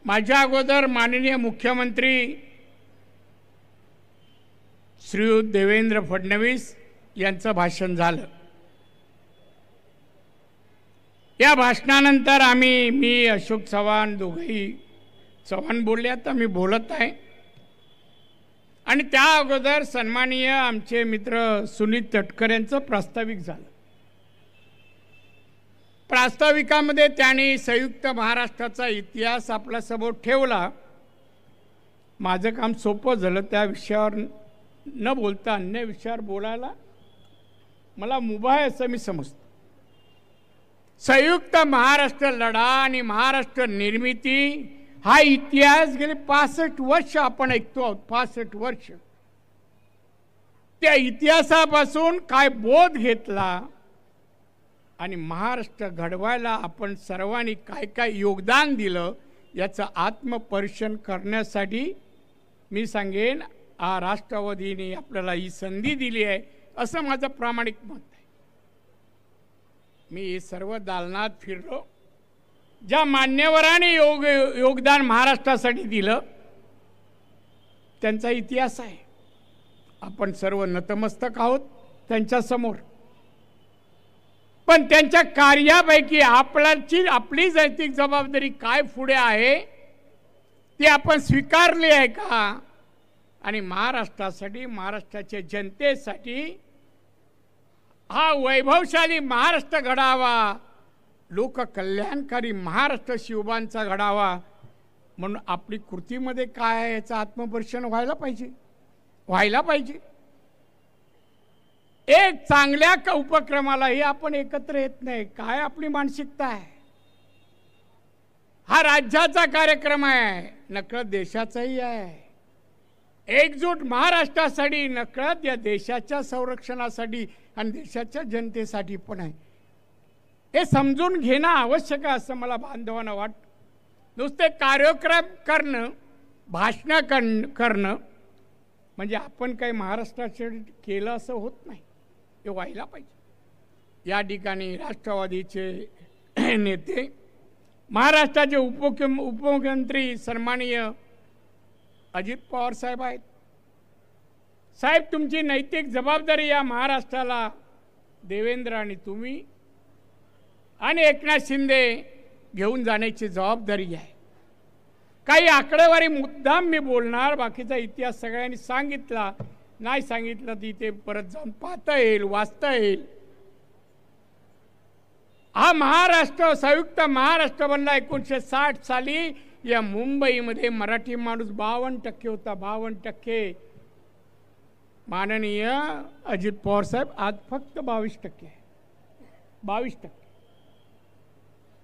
माझ्या अगोदर माननीय मुख्यमंत्री श्री देवेंद्र फडणवीस यांचं भाषण झालं। या भाषणानंतर मी अशोक चव्हाण दोघेही चव्हाण बोलले, आता मी बोलत आहे। आणि त्या अगोदर सन्माननीय आमचे मित्र सुनील तटकरे यांचं प्रास्ताविक झालं। प्रास्ताविकामध्ये त्यांनी संयुक्त महाराष्ट्राचा इतिहास आपल्या समोर ठेवला। माझं काम सोपं झालं, त्या विषयावर न बोलता अन्य विषयावर बोलायला मला मुभा आहे असं मी समजतो। संयुक्त महाराष्ट्र लढा आणि महाराष्ट्र निर्मिती हा इतिहास गेले 65 वर्ष आपण ऐकतो आहोत। 65 वर्ष त्या इतिहासापासून काय बोध घेतला आणि महाराष्ट्र घडवायला आपण सर्वांनी काय काय योगदान दिलं याचं आत्मपरीक्षण करण्यासाठी मी सांगेन राष्ट्रवादीने आपल्याला ही संधी दिली आहे असं माझं प्रामाणिक मत आहे। मी सर्व दालनात फिरलो, ज्या मान्यवरांनी योगदान महाराष्ट्रासाठी दिलं त्यांचा इतिहास आहे। आपण सर्व नतमस्तक आहोत त्यांच्या समोर, पण त्यांच्या कार्यापैकी आपली नैतिक जबाबदारी काय पुढे आहे ती आपण स्वीकारली आहे का? आणि महाराष्ट्रासाठी, महाराष्ट्राच्या जनतेसाठी हा वैभवशाली महाराष्ट्र घडावा, लोककल्याणकारी महाराष्ट्र शिवबांचा घडावा म्हणून आपली कृतीमध्ये काय आहे याचं आत्मपरीक्षण व्हायला पाहिजे। एक चांगल्या उपक्रमालाही आपण एकत्र येत नाही। काय आपली मानसिकता आहे? हा राज्याचा कार्यक्रम आहे, नकळत देशाचाही आहे। एकजूट महाराष्ट्रासाठी, नकळत या देशाच्या संरक्षणासाठी आणि देशाच्या जनतेसाठी पण आहे। हे समजून घेणं आवश्यक आहे असं मला बांधवांना वाटतं। नुसते कार्यक्रम करणं, भाषण करणं म्हणजे आपण काही महाराष्ट्रासाठी केलं असं होत नाही, हे व्हायला पाहिजे। या ठिकाणी राष्ट्रवादीचे नेते, महाराष्ट्राचे उपमुख्यमंत्री सन्माननीय अजित पवार साहेब आहेत। साहेब, तुमची नैतिक जबाबदारी या महाराष्ट्राला देवेंद्र आणि तुम्ही आणि एकनाथ शिंदे घेऊन जाण्याची जबाबदारी आहे। काही आकडेवारी मुद्दाम मी बोलणार, बाकीचा इतिहास सगळ्यांनी सांगितला, नाही सांगितलं तर इथे परत जाऊन पाहता येईल, वाचता येईल। हा महाराष्ट्र संयुक्त महाराष्ट्र बनला 1960 साली। या मुंबईमध्ये मराठी माणूस 52% होता, 52%। माननीय अजित पवार साहेब आज फक्त 22% आहे, 22%।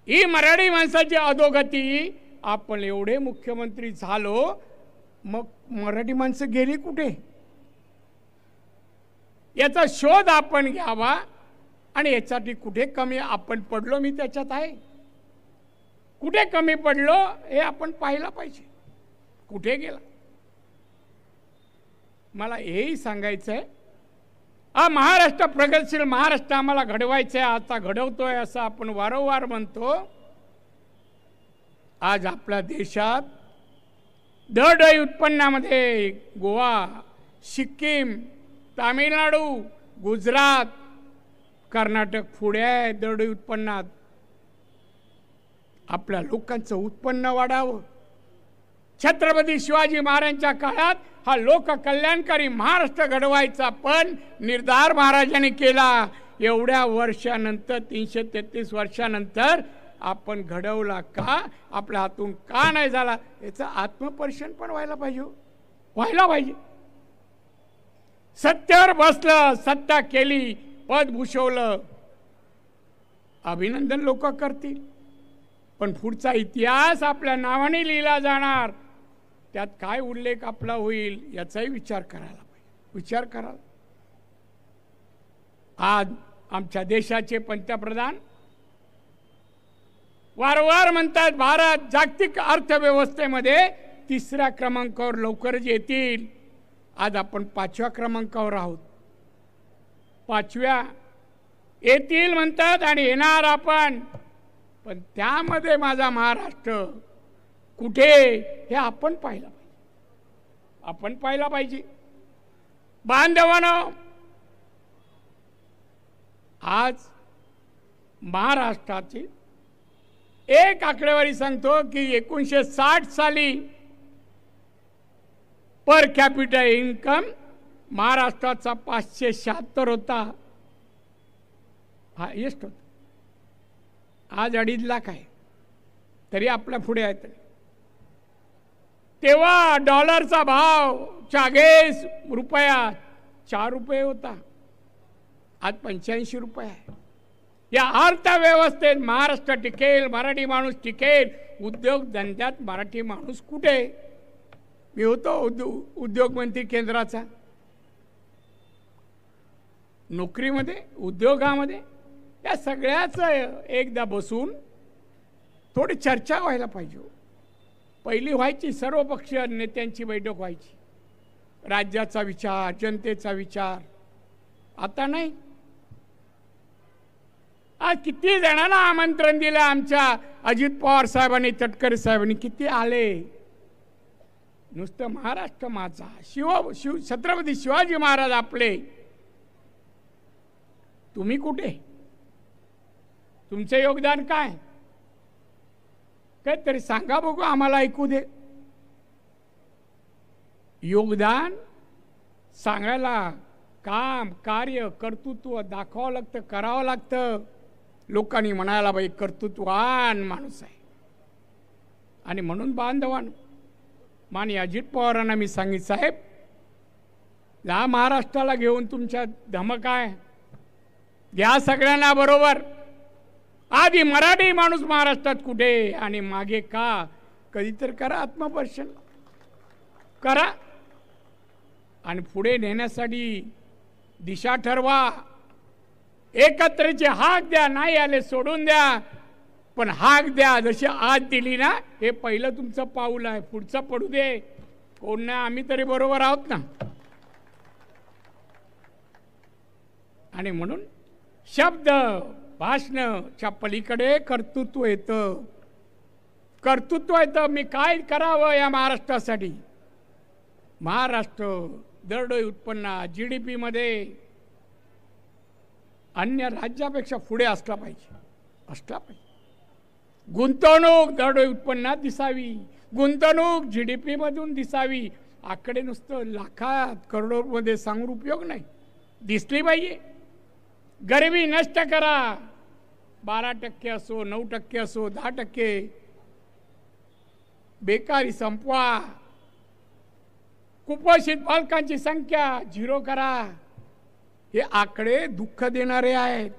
ही मराठी माणसाची अधोगती। आपण एवढे मुख्यमंत्री झालो, मग मराठी माणसं गेली कुठे याचा शोध आपण घ्यावा आणि यासाठी कुठे कमी आपण पडलो, मी त्याच्यात आहे, कुठे कमी पडलो हे आपण पाहिलं पाहिजे, कुठे गेला। मला हेही सांगायचं आहे, महाराष्ट्र प्रगतशील महाराष्ट्र आम्हाला घडवायचं आहे, आता घडवतोय असं आपण वारंवार म्हणतो। आज आपल्या देशात दरडोई उत्पन्नामध्ये गोवा, सिक्कीम, तामिळनाडू, गुजरात, कर्नाटक पुढे आहे दरडोई उत्पन्नात। आपल्या लोकांचं उत्पन्न वाढावं। छत्रपती शिवाजी महाराजांच्या काळात हा लोककल्याणकारी महाराष्ट्र घडवायचा पण निर्धार महाराजांनी केला। एवढ्या वर्षानंतर, 333 वर्षानंतर आपण घडवला का? आपल्या हातून का नाही झाला याचं आत्मपरीक्षण पण व्हायला पाहिजे। सत्तेवर बसलं, सत्ता केली, पद भूषवलं, अभिनंदन लोक करतील, पण पुढचा इतिहास आपल्या नावाने लिहिला जाणार, त्यात काय उल्लेख आपला होईल याचाही विचार करायला। आज आमच्या देशाचे पंतप्रधान वारंवार म्हणतात भारत जागतिक अर्थव्यवस्थेमध्ये 3ऱ्या क्रमांकावर लवकरच येतील। आज आपण 5व्या क्रमांकावर आहोत। 5व्या येतील म्हणतात आणि येणार आपण, पण त्यामध्ये माझा महाराष्ट्र कुठे हे आपण पाहिलं पाहिजे. आपण पाहिला पाहिजे. बांधवांनो, आज महाराष्ट्राची एक आकडेवारी सांगतो की 1960 साली पर कॅपिटल इन्कम महाराष्ट्राचा 576 होता. हायेस्ट होता. आज 2.5 लाख आहे. तरी आपल्या पुढे आहे. तेव्हा डॉलरचा भाव 40 रुपया 4 रुपये होता. आज 85 रुपये आहे. या अर्थव्यवस्थेत महाराष्ट्र टिकेल, मराठी माणूस टिकेल. उद्योग धंद्यात मराठी माणूस कुठे? मी होतो उद्योग मंत्री केंद्राचा. नोकरीमध्ये, उद्योगामध्ये, या सगळ्याचं एकदा बसून थोडी चर्चा व्हायला पाहिजे. पहिली व्हायची सर्वपक्षीय नेत्यांची बैठक व्हायची. राज्याचा विचार, जनतेचा विचार. आता नाही. आज किती जणांना आमंत्रण दिलं. आमच्या अजित पवार साहेबांनी, तटकरे साहेबांनी किती आले. नुसतं महाराष्ट्र माझा, छत्रपती शिवाजी महाराज आपले. तुम्ही कुठे? तुमचे योगदान काय? काहीतरी सांगा बघू, आम्हाला ऐकू दे. योगदान सांगायला काम, कार्य, कर्तृत्व दाखवावं लागतं, करावं लागतं. लोकांनी म्हणायला बाई कर्तृत्ववान माणूस आहे. आणि म्हणून बांधवान माननीय अजित पवारांना मी सांगितलं, साहेब या महाराष्ट्राला घेऊन तुमच्या धमक आहे, घ्या सगळ्यांना बरोबर. आधी मराठी माणूस महाराष्ट्रात कुठे आणि मागे का? कधीतरी करा आत्मपरीक्षण करा आणि पुढे नेण्यासाठी दिशा ठरवा. एकत्रेची हाक द्या. नाही आले सोडून द्या, पण हाक द्या. जशी आज दिली ना, हे पहिलं तुमचं पाऊल आहे. पुढचं पडू दे. कोण नाही, आम्ही तरी बरोबर आहोत ना. आणि म्हणून शब्द भाषणाच्या पलीकडे कर्तृत्व येतं. कर्तृत्व येतं. मी काय करावं या महाराष्ट्रासाठी. महाराष्ट्र दरडोई उत्पन्नात, GDP मध्ये अन्य राज्यापेक्षा पुढे असला पाहिजे. असला पाहिजे. गुंतवणूक दरडोई उत्पन्नात दिसावी. गुंतवणूक GDP मधून दिसावी. आकडे नुसतं लाखात, करोडोमध्ये सांगून उपयोग नाही. दिसली पाहिजे. गरिबी नष्ट करा. 12% असो, 9% असो, 10%. बेकारी संपवा. कुपोषित बालकांची संख्या 0 करा. हे आकडे दुःख देणारे आहेत.